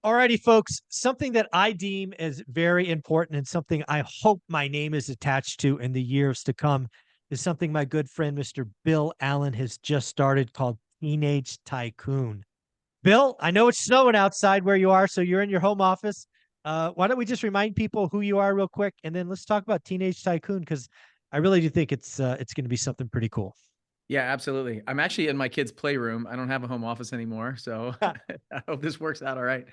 Alrighty, folks, something that I deem as very important and something I hope my name is attached to in the years to come is something my good friend, Mr. Bill Allen, has just started called Teenage Tycoon. Bill, I know it's snowing outside where you are, so you're in your home office. Why don't we just remind people who you are real quick, and then let's talk about Teenage Tycoon because I really do think it's going to be something pretty cool. Yeah, absolutely. I'm actually in my kid's playroom. I don't have a home office anymore, so I hope this works out all right.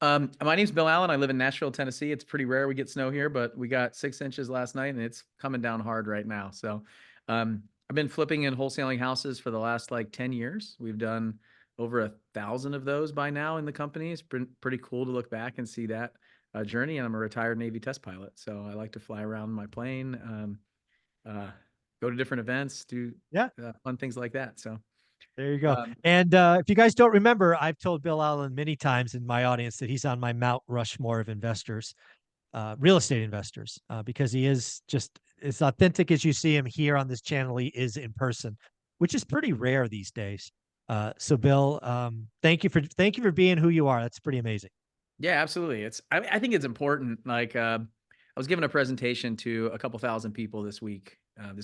My name's Bill Allen. I live in Nashville, Tennessee. It's pretty rare we get snow here, but we got 6 inches last night, and it's coming down hard right now. So, I've been flipping and wholesaling houses for the last like 10 years. We've done over 1,000 of those by now in the company. It's been pretty cool to look back and see that journey. And I'm a retired Navy test pilot, so I like to fly around my plane. Uh, Go to different events, do Yeah. fun things like that. So, There you go. um, And if you guys don't remember, I've told Bill Allen many times in my audience that he's on my Mount Rushmore of investors, real estate investors, because he is just as authentic as you see him here on this channel. He is in person, which is pretty rare these days. So, Bill, thank you for being who you are. That's pretty amazing. yeah, absolutely. I think it's important. Like, I was giving a presentation to a couple thousand people this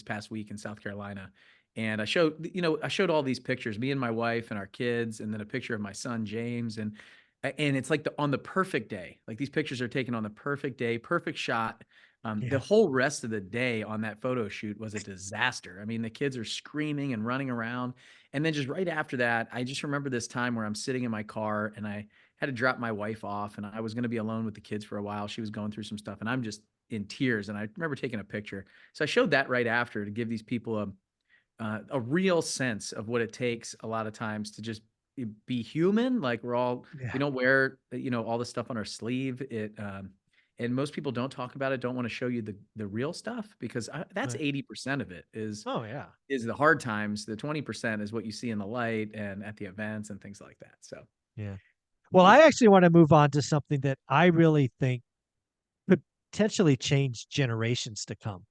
past week in South Carolina, and I showed all these pictures, me and my wife and our kids, and then a picture of my son James, and it's like on the perfect day. Like these pictures are taken on the perfect day, perfect shot. The Yeah. whole rest of the day on that photo shoot was a disaster. I mean, the kids are screaming and running around, and then just right after that, I just remember this time where I'm sitting in my car and I had to drop my wife off and I was going to be alone with the kids for a while. She was going through some stuff and I'm just in tears. And I remember taking a picture. So I showed that right after to give these people a real sense of what it takes a lot of times to just be human. Like we Yeah. don't wear, all the stuff on our sleeve. And most people don't talk about it, don't want to show you the real stuff because that's Right. 80% of it Oh, yeah. is the hard times. The 20% is what you see in the light and at the events and things like that. So Yeah. Well, I it's, actually want to move on to something that I really think could potentially change generations to come.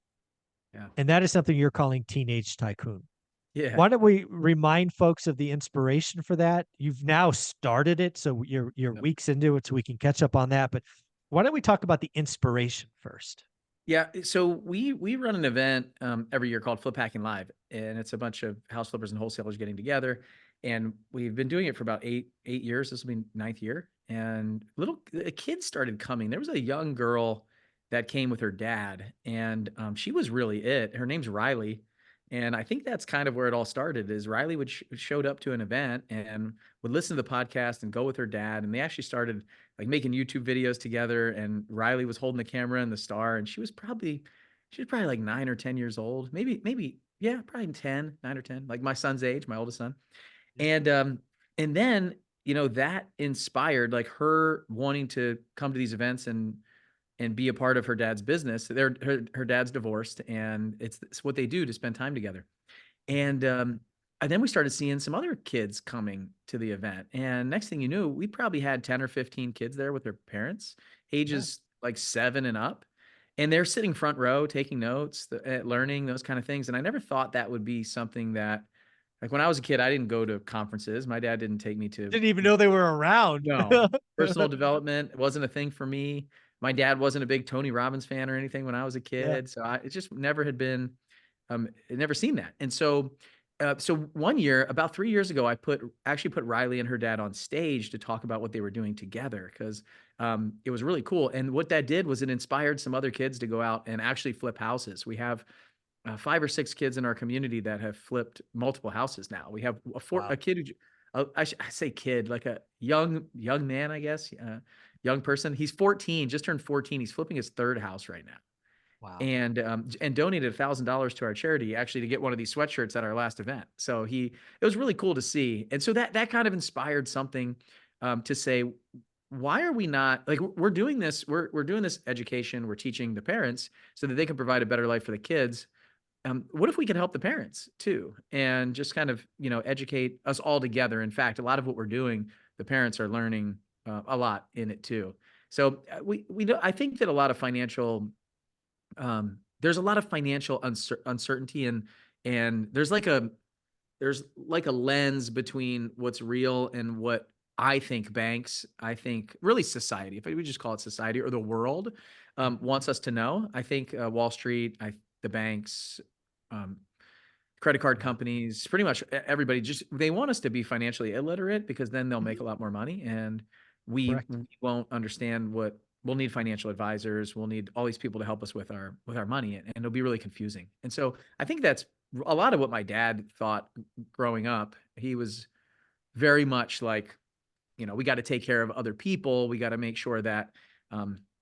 yeah. And that is something you're calling Teenage Tycoon. Yeah. Why don't we remind folks of the inspiration for that? You've now started it, so you're Yep. weeks into it, so we can catch up on that. But why don't we talk about the inspiration first? Yeah, so we run an event every year called Flip Hacking Live, and it's a bunch of house flippers and wholesalers getting together. And we've been doing it for about eight years. This will be ninth year. And little kids started coming. There was a young girl that came with her dad, and she was really it. Her name's Riley, and I think that's kind of where it all started. Is Riley showed up to an event and would listen to the podcast and go with her dad, and they actually started like making YouTube videos together. And Riley was holding the camera and the star, and she was probably like 9 or 10 years old, maybe yeah, probably 10, 9 or 10, like my son's age, my oldest son. Yeah. And then that inspired like her wanting to come to these events and be a part of her dad's business. Her dad's divorced, and it's what they do to spend time together. Mhm. And then we started seeing some other kids coming to the event. And next thing you knew, we probably had 10 or 15 kids there with their parents, Yeah. ages like 7 and up. And they're sitting front row, taking notes, learning those kind of things. And I never thought that would be something that, like when I was a kid, I didn't go to conferences. My dad didn't take me to, Didn't even know they were around. no, personal development wasn't a thing for me. My dad wasn't a big Tony Robbins fan or anything when I was a Yeah. kid. So it just never had been, never seen that. And so one year, about 3 years ago, I actually put Riley and her dad on stage to talk about what they were doing together because it was really cool. And what that did was it inspired some other kids to go out and actually flip houses. We have 5 or 6 kids in our community that have flipped multiple houses now. We have a Wow. kid I say kid, like a young man, I guess, young person. He's 14, just turned 14. He's flipping his third house right now, Wow. and donated $1,000 to our charity actually to get one of these sweatshirts at our last event. So it was really cool to see, and so that kind of inspired something to say, why are we not like we're doing this? We're doing this education. We're teaching the parents so that they can provide a better life for the kids. What if we could help the parents too, and just kind of educate us all together? In fact, a lot of what we're doing, the parents are learning a lot in it too. So we do, I think that there's a lot of financial uncertainty, and there's like a lens between what's real and what I think banks, I think really society, if we just call it society or the world, wants us to know. I think Wall Street, the banks, um, credit card Yeah, companies, pretty much everybody just they want us to be financially illiterate because then they'll make mhm, a lot more money and we correct. won't understand what we'll need financial advisors, we'll need all these people to help us with our money and it'll be really confusing. And so I think that's a lot of what my dad thought growing up. He was very much like, we got to take care of other people. We got to make sure that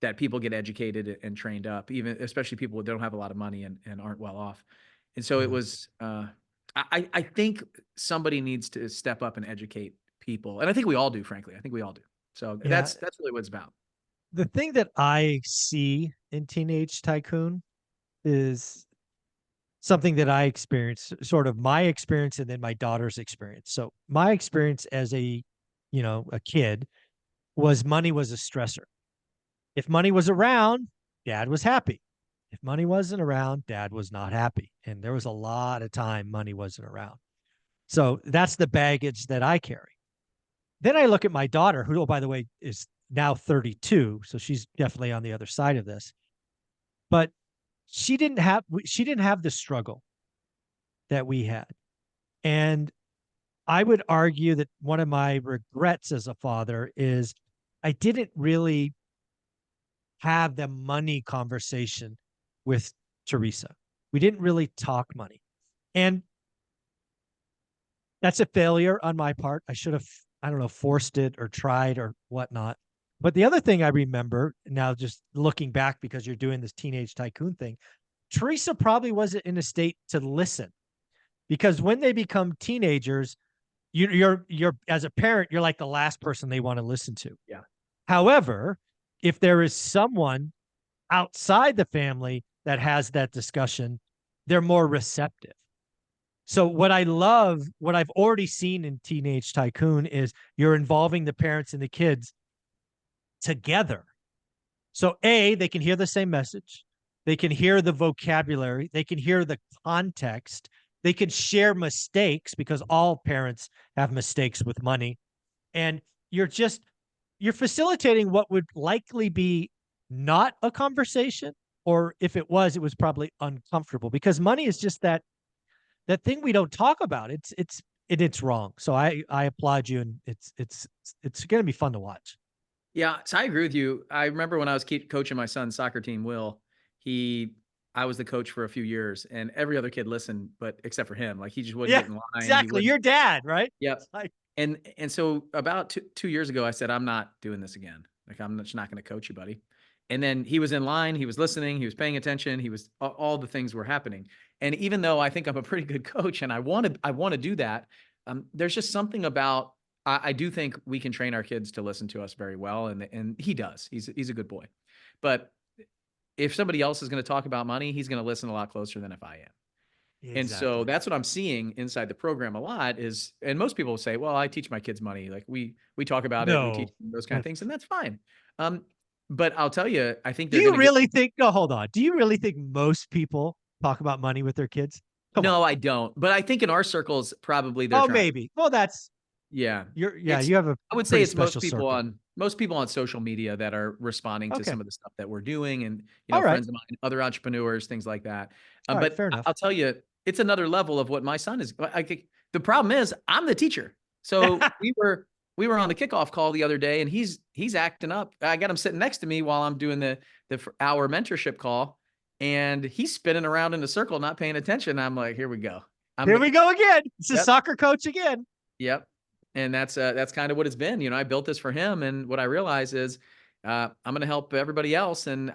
that people get educated and trained up, even especially people that don't have a lot of money and aren't well off. And so it Yeah. was. I think somebody needs to step up and educate people, and I think we all do. Frankly, I think we all do. So Yeah. that's really what it's about. The thing that I see in Teenage Tycoon is something that I experienced, sort of my experience and then my daughter's experience. So my experience as a kid was money was a stressor. If money was around, dad was happy. If money wasn't around, dad was not happy. And there was a lot of time money wasn't around. So that's the baggage that I carry. Then I look at my daughter, who, oh, by the way, is now 32. So she's definitely on the other side of this. But she didn't have the struggle that we had. And I would argue that one of my regrets as a father is I didn't really have the money conversation with Teresa. We didn't really talk money. And that's a failure on my part. I should have, I don't know, forced it or tried or whatnot. But the other thing I remember now, just looking back because you're doing this Teenage Tycoon thing, Teresa probably wasn't in a state to listen because when they become teenagers, you're as a parent, you're like the last person they want to listen to. Yeah. However, if there is someone outside the family that has that discussion, they're more receptive. So what I love, what I've already seen in Teenage Tycoon is you're involving the parents and the kids together. So they can hear the same message. They can hear the vocabulary. They can hear the context. They can share mistakes because all parents have mistakes with money. And you're just you're facilitating what would likely be not a conversation, or if it was probably uncomfortable because money is just that thing we don't talk about. It's wrong. So I applaud you, and it's going to be fun to watch. Yeah, so I agree with you. I remember when I was coaching my son's soccer team, Will, he I was the coach for a few years and every other kid listened, but except for him. Like he just wouldn't Yeah, get in line. He exactly. wouldn't. Your dad, right? Yep. It's like, And so about 2 years ago, I said, I'm not doing this again. Like I'm just not going to coach you, buddy. And then he was in line, he was listening, he was paying attention, he was all the things were happening. And even though I think I'm a pretty good coach and I want to do that, there's just something about I do think we can train our kids to listen to us very well, and he does. He's a good boy. But if somebody else is going to talk about money, he's going to listen a lot closer than if I am. And so exactly. that's what I'm seeing inside the program a lot is, and most people will say, well, I teach my kids money. Like we talk about it, we teach No. them those kind of That's, things, and that's fine. Um, but I'll tell you, I think do they're you going to get. really think, no, hold on. Do you really think most people talk about money with their kids? Come on. No, I don't. But I think in our circles, probably they're Oh, trying. maybe. Well, that's Yeah. yeah, It's you have a I would say pretty it's special circle. most people on social media that are responding to Okay. some of the stuff that we're doing and, All right. friends of mine, other entrepreneurs, things like that. All right. But Fair I'll enough. tell you, it's another level of what my son is. I think the problem is I'm the teacher. So we were on the kickoff call the other day and he's acting up. I got him sitting next to me while I'm doing the hour mentorship call and he's spinning around in a circle, not paying attention. I'm like, here we go. Here we go again. It's a Yep. soccer coach again. Yep. And that's kind of what it's been. I built this for him. And what I realize is I'm going to help everybody else. And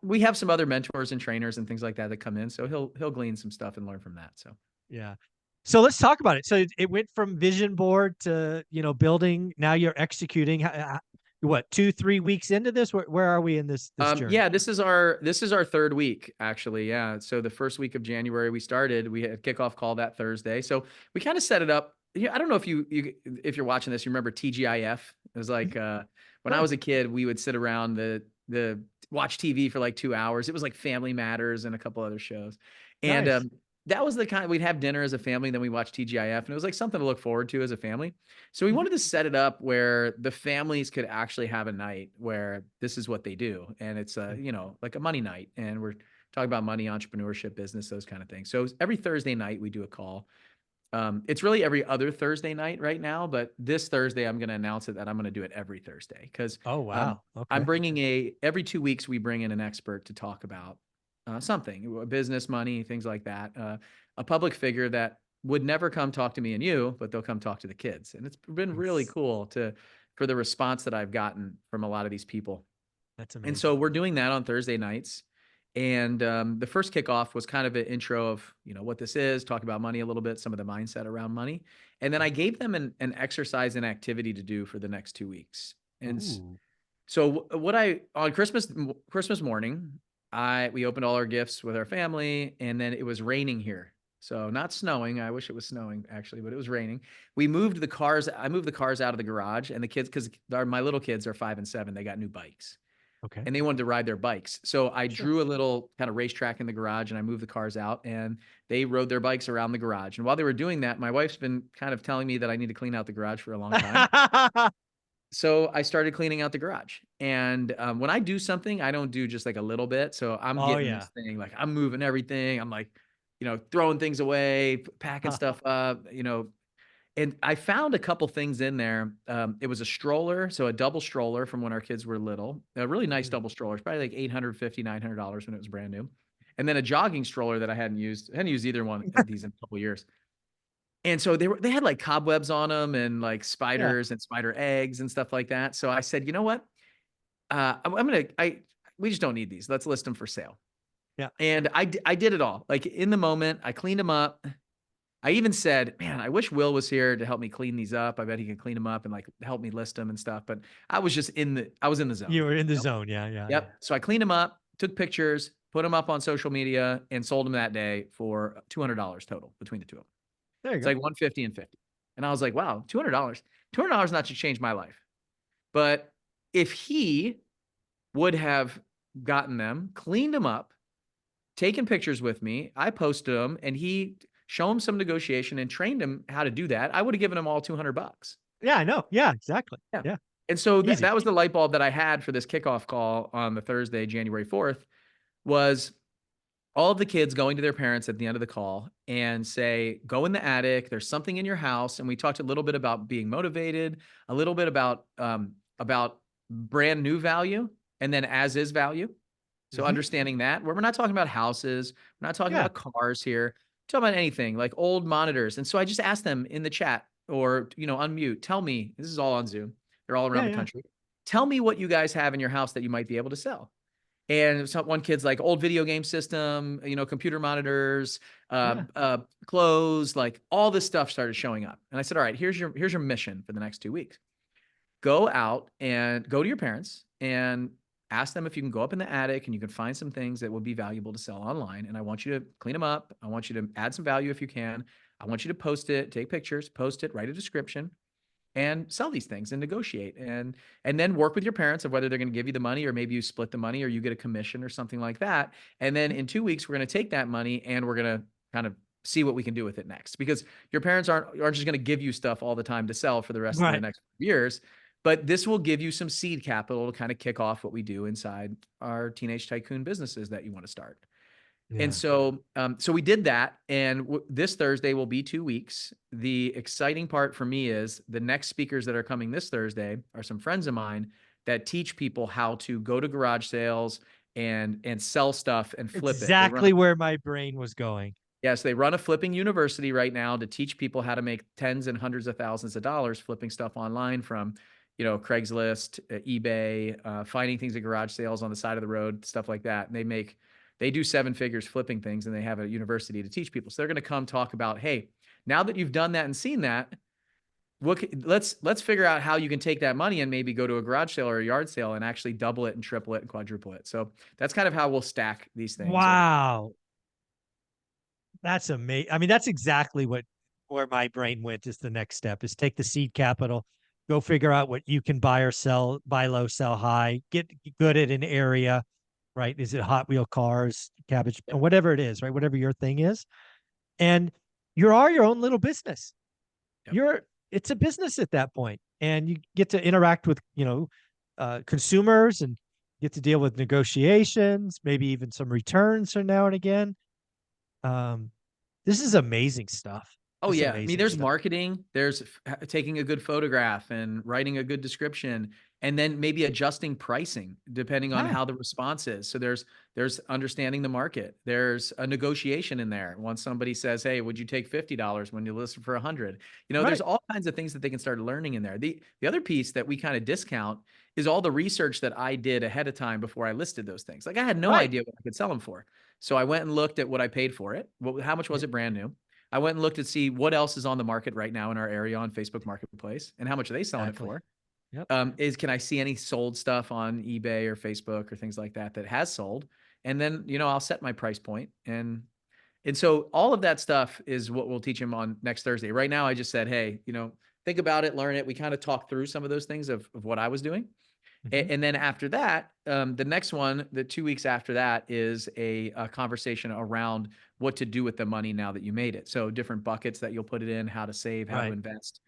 we have some other mentors and trainers and things like that that come in. So he'll glean some stuff and learn from that. So, Yeah. So let's talk about it. So it went from vision board to, building. Now you're executing. What, 2, 3 weeks into this? Where are we in this journey? yeah, this is our third week actually. Yeah. So the first week of January we started, we had a kickoff call that Thursday. So we kind of set it up. Yeah. I don't know if if you're watching this, you remember TGIF. It was like, when I Sure. was a kid, we would sit around the watch TV for like 2 hours. It was like Family Matters and a couple other shows. And Nice. that was the kind we'd have dinner as a family, then we watch TGIF, and it was like something to look forward to as a family. So we Mhm. wanted to set it up where the families could actually have a night where this is what they do, and it's a, Yeah. like a money night, and we're talking about money, entrepreneurship, business, those kind of things. So every Thursday night we do a call. It's really every other Thursday night right now, but this Thursday I'm going to announce it that I'm going to do it every Thursday because Oh, wow. I'm Okay. bringing every 2 weeks we bring in an expert to talk about something, business, money, things like that. A public figure that would never come talk to me and you, but they'll come talk to the kids, and it's been really Yes. cool for the response that I've gotten from a lot of these people. That's And so amazing. we're doing that on Thursday nights. And the first kickoff was kind of an intro of, what this is, talk about money a little bit, some of the mindset around money. And then I gave them an exercise and activity to do for the next 2 weeks. And Ooh. so what I on Christmas morning, we opened all our gifts with our family, and then it was raining here. So not snowing. I wish it was snowing actually, but it was raining. We moved the cars. I moved the cars out of the garage, and the kids, because my little kids are 5 and 7, they got new bikes Okay. and they wanted to ride their bikes. So I Sure. drew a little kind of racetrack in the garage and I moved the cars out and they rode their bikes around the garage. And while they were doing that, my wife's been kind of telling me that I need to clean out the garage for a long time. So I started cleaning out the garage. And when I do something, I don't do just like a little bit. So I'm Oh, getting yeah. this thing, like I'm moving everything. I'm like, throwing things away, packing stuff up, and I found a couple things in there. It was a stroller, so a double stroller from when our kids were little, a really nice Mm. double stroller. It's probably like $850, $900 when it was brand new. And then a jogging stroller that I hadn't used either one of these in a couple years. And so they had like cobwebs on them and like Yeah. spiders and spider eggs and stuff like that. So I said, you know what? We just don't need these. Let's list them for sale. Yeah. And I did it all. Like in the moment, I cleaned them up. I even said, "Man, I wish Will was here to help me clean these up. I bet he can clean them up and, like, help me list them and stuff," but I was in the zone, You were in the you know? zone. Yeah. Yeah. Yeah. Yep. So I cleaned them up, took pictures, put them up on social media, and sold them that day for $200 total between the 2 of them. There you It's go. like 150 and 50. And I was like, "Wow, $200. $200 not to change my life." But if he would have gotten them, cleaned them up, taken pictures with me. I posted them and he show him some negotiation and trained him how to do that. I would have given him all 200 bucks. Yeah. I know. Yeah. Exactly. Yeah. Yeah. And so Easy. that was the light bulb that I had for this kickoff call on the Thursday, January 4th, was all of the kids going to their parents at the end of the call and say, go in the attic. There's something in your house. And we talked a little bit about being motivated, a little bit about brand new value and then as is value. So Hmm. understanding that, where we're not talking about houses, we're not talking Yeah. about cars here, we're talking about anything like old monitors. And so I just asked them in the chat or, unmute, tell me, this is all on Zoom. They're all around Yeah. the Yeah. country. Tell me what you guys have in your house that you might be able to sell. And one kid's like old video game system, computer monitors, Yeah. clothes, like all this stuff started showing up. And I said, all right, here's your mission for the next 2 weeks. Go out and go to your parents and ask them if you can go up in the attic and you can find some things that would be valuable to sell online. And I want you to clean them up. I want you to add some value if you can. I want you to post it, take pictures, post it, write a description, and sell these things and negotiate and then work with your parents of whether they're going to give you the money or maybe you split the money or you get a commission or something like that. And then Yeah. in 2 weeks, we're going to take that money and we're going to kind of see what we can do with it next because your parents aren't just going to give you stuff all the time to sell for the rest of the Right. next years. But this will give you some seed capital to kind of kick off what we do inside our teenage tycoon businesses that you want to start. And Yeah. so we did that, and this Thursday will be 2 weeks. The exciting part for me is the next speakers that are coming this Thursday are some friends of mine that teach people how to go to garage sales and sell stuff and flip it. They run Exactly where my brain was going. Yes, they run a flipping university right now to teach people how to make tens and hundreds of thousands of dollars flipping stuff online from, Craigslist, eBay, finding things at garage sales on the side of the road, stuff like that. And they do 7 figures flipping things and they have a university to teach people. So they're going to come talk about, hey, now that you've done that and seen that, let's figure out how you can take that money and maybe go to a garage sale or a yard sale and actually double it and triple it and quadruple it. So that's kind of how we'll stack these things over. Wow. That's amazing. I mean, that's exactly where my brain went is the next step is take the seed capital, go figure out what you can buy or sell, buy low, sell high, get good at an area, right? Is it Hot Wheel cars, cabbage, Yep. or whatever it is, right? Whatever your thing is. and you are your own little business. Yep. It's a business at that point, and you get to interact with, consumers, and get to deal with negotiations, maybe even some returns from now and again. Um, this is amazing stuff. Oh This is yeah. I mean, amazing there's stuff. marketing, there's taking a good photograph and writing a good description, and then maybe adjusting pricing depending on Yeah, how the response is. So there's understanding the market. There's a negotiation in there. Once somebody says, "Hey, would you take $50 when you list for 100?" There's right, all kinds of things that they can start learning in there. The other piece that we kind of discount is all the research that I did ahead of time before I listed those things. Like I had no right. idea what I could sell them for. So I went and looked at what I paid for it. How much Yeah, was it brand new? I went and looked to see what else is on the market right now in our area on Facebook Marketplace and how much are they selling it exactly. for. Yep. Can I see any sold stuff on eBay or Facebook or things like that that has sold? And then, I'll set my price point. And so all of that stuff is what we'll teach him on next Thursday. Right now, I just said, hey, think about it, learn it. We kind of talked through some of those things of what I was doing. Hmm. And then after that, the next one, the 2 weeks after that, is a conversation around what to do with the money now that you made it. So different buckets that you'll put it in, how to save, how to Right. invest,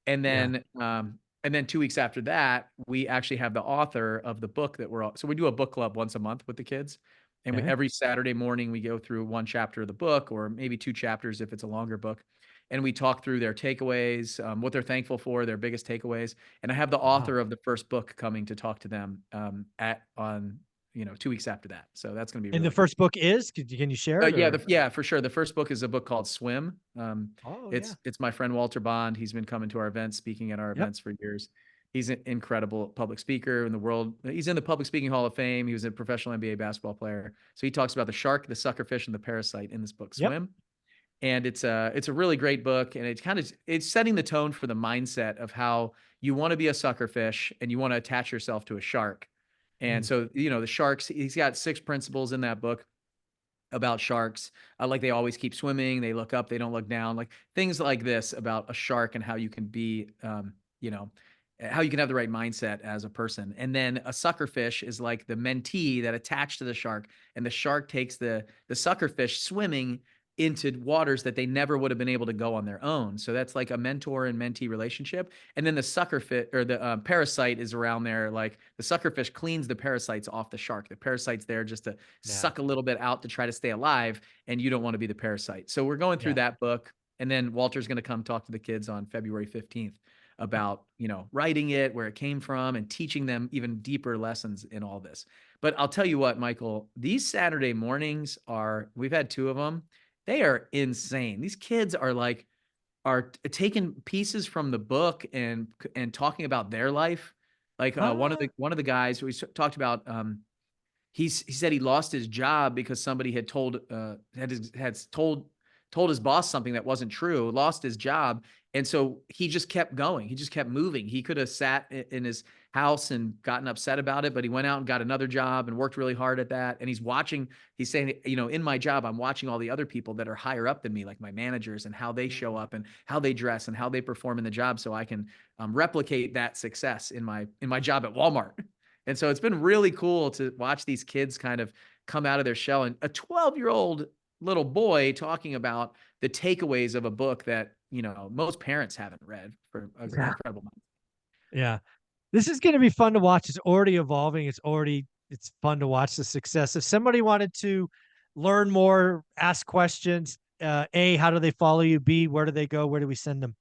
and Yeah. then 2 weeks after that, we actually have the author of the book that we're all. So we do a book club once a month with the kids, and Okay. every Saturday morning we go through one chapter of the book, or maybe two chapters if it's a longer book, and we talk through their takeaways, what they're thankful for, their biggest takeaways, and I have the Wow. author of the first book coming to talk to them at on 2 weeks after that. So that's going to be And the really cool. first book is? Can you share it, Yeah, or? yeah, for sure. The first book is a book called Swim. Oh yeah. It's my friend Walter Bond. He's been coming to our events, speaking at our Yep. events for years. He's an incredible public speaker in the world. He's in the Public Speaking Hall of Fame. He was a professional NBA basketball player. So he talks about the shark, the suckerfish, and the parasite in this book, Yep. Swim. And it's a really great book, and it's setting the tone for the mindset of how you want to be a suckerfish and you want to attach yourself to a shark. And Mm. so the sharks, he's got 6 principles in that book about sharks. Like they always keep swimming, they look up, they don't look down, like things like this about a shark and how you can be you know how you can have the right mindset as a person. And then a suckerfish is like the mentee that attached to the shark, and the shark takes the suckerfish swimming into waters that they never would have been able to go on their own. So that's like a mentor and mentee relationship. And then the suckerfish, or the parasite, is around there. Like the suckerfish cleans the parasites off the shark. The parasite's there just to Yeah. suck a little bit out to try to stay alive, and you don't want to be the parasite. So we're going through Yeah. that book, and then Walter's going to come talk to the kids on February 15th about, writing it, where it came from, and teaching them even deeper lessons in all this. But I'll tell you what, Michael, these Saturday mornings we've had 2 of them. They are insane. These kids are taking pieces from the book and talking about their life. Like Ah. one of the guys we talked about, he said he lost his job because somebody had told his boss something that wasn't true, lost his job. And so he just kept going. He just kept moving. He could have sat in his house and gotten upset about it, but he went out and got another job and worked really hard at that. And he's saying, in my job, I'm watching all the other people that are higher up than me, like my managers, and how they show Mm. up and how they dress and how they perform in the job, so I can replicate that success in my job at Walmart. And so it's been really cool to watch these kids kind of come out of their shell, and a 12-year-old little boy talking about the takeaways of a book that, most parents haven't read for an Yeah. incredible amount. Yeah. This is going to be fun to watch. It's already evolving. It's fun to watch the success. If somebody wanted to learn more, ask questions, A, how do they follow you? B, where do they go? Where do we send them?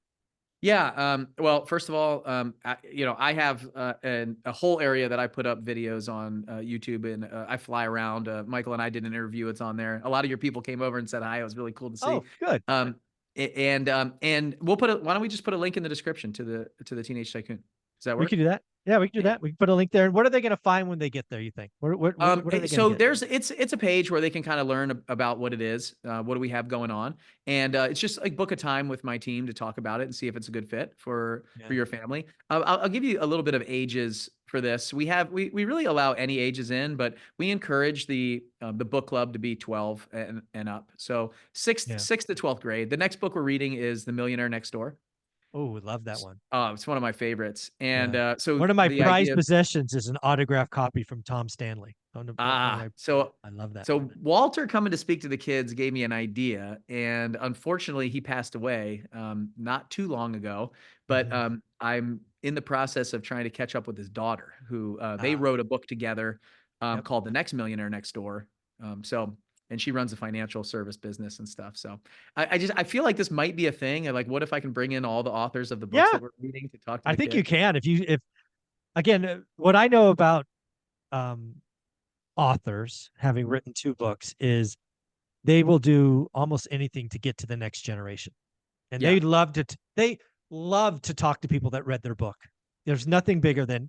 Yeah. Well, first of all, I have a whole area that I put up videos on YouTube, and I fly around. Michael and I did an interview. It's on there. A lot of your people came over and said hi. It was really cool to see. Oh, good. Um, and why don't we just put a link in the description to the Teenage Tycoon? Does that We work? could do that. Yeah, we can do Yeah. that. We can put a link there. And what are they going to find when they get there, you think? What are they going to So get? it's a page where they can kind of learn about what it is, what do we have going on, and it's just like book a time with my team to talk about it and see if it's a good fit for Yeah. your family. I'll give you a little bit of ages for this. We really allow any ages in, but we encourage the book club to be 12 and up. So Yeah. sixth to 12th grade. The next book we're reading is The Millionaire Next Door. Oh, love that one. It's one of my favorites. And Yeah. so One of my the prized idea possessions is an autographed copy from Tom Stanley. One of Ah, my, so I love that. Walter coming to speak to the kids gave me an idea, and unfortunately, he passed away not too long ago. But Mhm. I'm in the process of trying to catch up with his daughter, who they Ah, wrote a book together yep. called "The Next Millionaire Next Door." And she runs a financial service business and stuff. So I feel like this might be a thing. And like, what if I can bring in all the authors of the books Yeah, that we're reading to talk to I the think you kids? can if again, what I know about um, authors having written two books is they will do almost anything to get to the next generation, and Yeah, they love to talk to people that read their book. There's nothing bigger than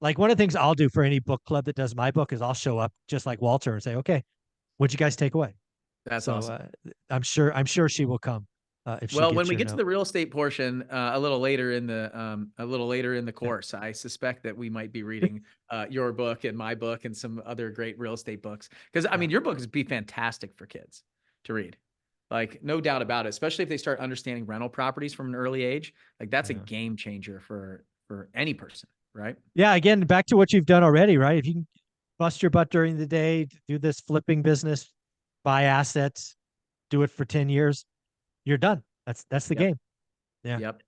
like one of the things I'll do for any book club that does my book is I'll show up just like Walter and say, okay, what'd you guys take away? that's So awesome. I'm sure she will come if she Well, when gets we your get to note. the real estate portion, a little later in the course, I suspect that we might be reading your book and my book and some other great real estate books. Because I Yeah, mean, your book would be fantastic for kids to read, like no doubt about it. Especially if they start understanding rental properties from an early age, like that's a yeah, game changer for any person, right? yeah. Again, back to what you've done already, right? If you can bust your butt during the day, do this flipping business, buy assets, do it for 10 years, you're done. That's the Yep, game. Yeah. yep.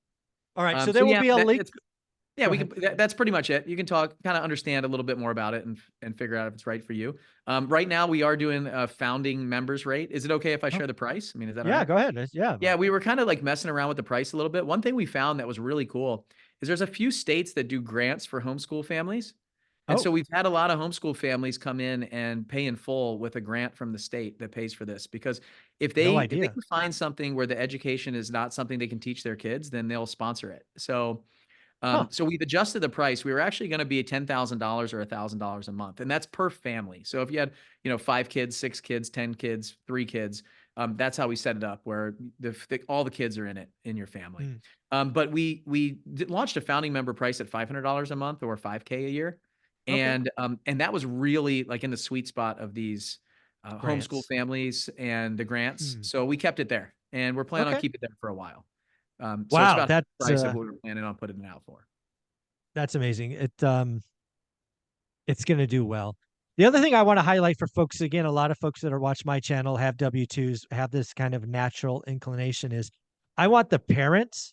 All right. So So there will yeah, be a link. it's yeah, Go we ahead. can. That's pretty much it. You can talk, kind of understand a little bit more about it, and figure out if it's right for you. Right now, we are doing a founding members rate. Is it okay if I Oh, share the price? I mean, is that all yeah, right? go ahead. Yeah. Yeah, we were kind of like messing around with the price a little bit. One thing we found that was really cool is there's a few states that do grants for homeschool families. And Oh, so we've had a lot of homeschool families come in and pay in full with a grant from the state that pays for this, because no if they idea. can find something where the education is not something they can teach their kids, then they'll sponsor it. Huh. So we've adjusted the price. We were actually going to be $10,000 or $1,000 a month, and that's per family. So if you had, 5 kids, 6 kids, 10 kids, 3 kids, that's how we set it up, where all the kids are in it in your family. Mm, But we launched a founding member price at $500 a month or 5K a year, okay. and that was really like in the sweet spot of these homeschool Grants. families and the grants. Hmm. So we kept it there, and we're planning on Okay. keeping it there for a while. So it's Wow. about half the price of what we were planning on putting it out for. That's amazing. It's going to do well. The other thing I want to highlight for folks, again, a lot of folks that are watch my channel have W-2s, have this kind of natural inclination is I want the parents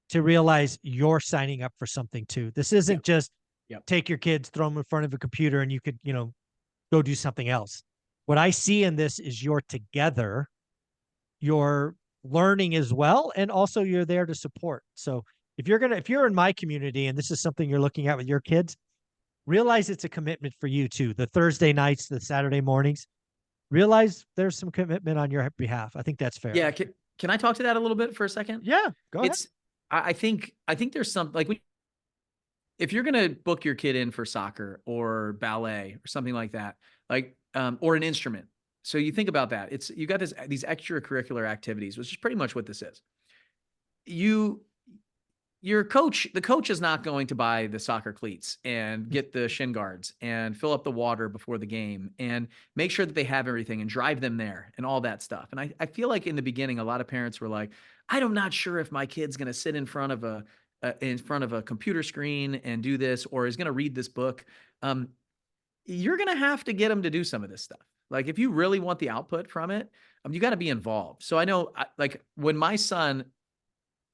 to realize you're signing up for something too. This Yep. isn't just Yep. take your kids, throw them in front of a computer and you could, go do something else. What I see in this is you're together, you're learning as well, and also you're there to support. So if you're in my community and this is something you're looking at with your kids, realize it's a commitment for you too. The Thursday nights, the Saturday mornings, realize there's some commitment on your behalf. I think that's fair. Yeah. Can I talk to that a little bit for a second? Yeah, go ahead. It's I think there's some like if you're gonna book your kid in for soccer or ballet or something like that, like or an instrument. So you think about that. It's you got these extracurricular activities, which is pretty much what this is. You the coach is not going to buy the soccer cleats and get the shin guards and fill up the water before the game and make sure that they have everything and drive them there and all that stuff. And I feel like in the beginning, a lot of parents were like, I'm not sure if my kid's going to sit in front of a computer screen and do this, or is going to read this book. Um, you're going to have to get them to do some of this stuff. Like if you really want the output from it, you got to be involved. So I know like when my son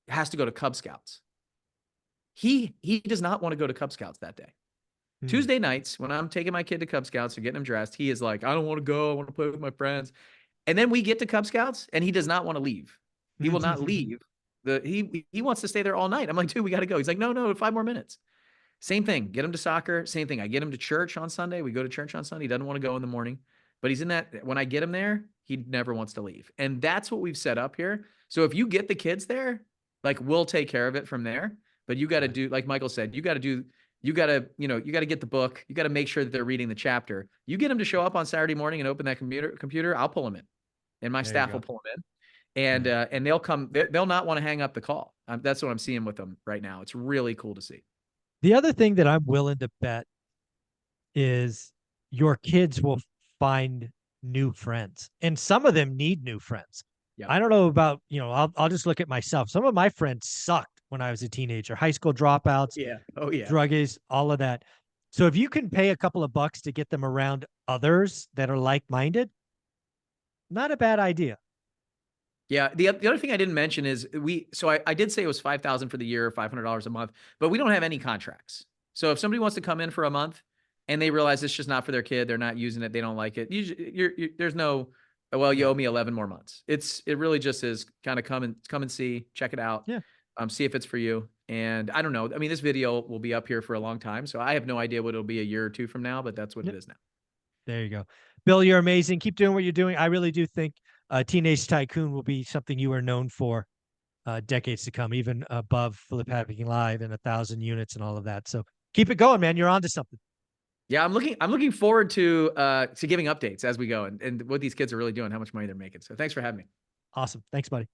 has to go to Cub Scouts, he does not want to go to Cub Scouts that day. Hmm. Tuesday nights, when I'm taking my kid to Cub Scouts or getting him dressed, he is like, I don't want to go. I want to play with my friends. And then we get to Cub Scouts and he does not want to leave. He will not leave. He wants to stay there all night. I'm like, dude, we got to go. He's like, no, 5 more minutes. Same thing. Get him to soccer. Same thing. I get him to church on Sunday. We go to church on Sunday. He doesn't want to go in the morning, but he's in that. When I get him there, he never wants to leave. And that's what we've set up here. So if you get the kids there, like we'll take care of it from there. But you got to do, like Michael said, you got to get the book. You got to make sure that they're reading the chapter. You get them to show up on Saturday morning and open that computer. I'll pull them in, and my There you staff will go. pull them in, and they'll come. They'll not want to hang up the call. That's what I'm seeing with them right now. It's really cool to see. The other thing that I'm willing to bet is your kids will find new friends, and some of them need new friends. Yeah. I don't know about, I'll just look at myself. Some of my friends sucked when I was a teenager, high school dropouts, Yeah. Oh yeah. druggies, all of that. So if you can pay a couple of bucks to get them around others that are like-minded, not a bad idea. Yeah. The other thing I didn't mention is I did say it was 5,000 for the year, $500 a month, but we don't have any contracts. So if somebody wants to come in for a month and they realize it's just not for their kid, they're not using it, they don't like it. There's no, well, you Yeah. owe me 11 more months. It really just is kind of come and see, check it out, Yeah. see if it's for you. And I don't know. I mean, this video will be up here for a long time, so I have no idea what it'll be a year or two from now, but that's what Yeah. it is now. There you go. Bill, you're amazing. Keep doing what you're doing. I really do think Teenage Tycoon will be something you are known for decades to come, even above Flip Happening Live and 1,000 units and all of that. So keep it going, man. You're on to something. Yeah, I'm looking forward to giving updates as we go and what these kids are really doing, how much money they're making. So thanks for having me. Awesome. Thanks, buddy.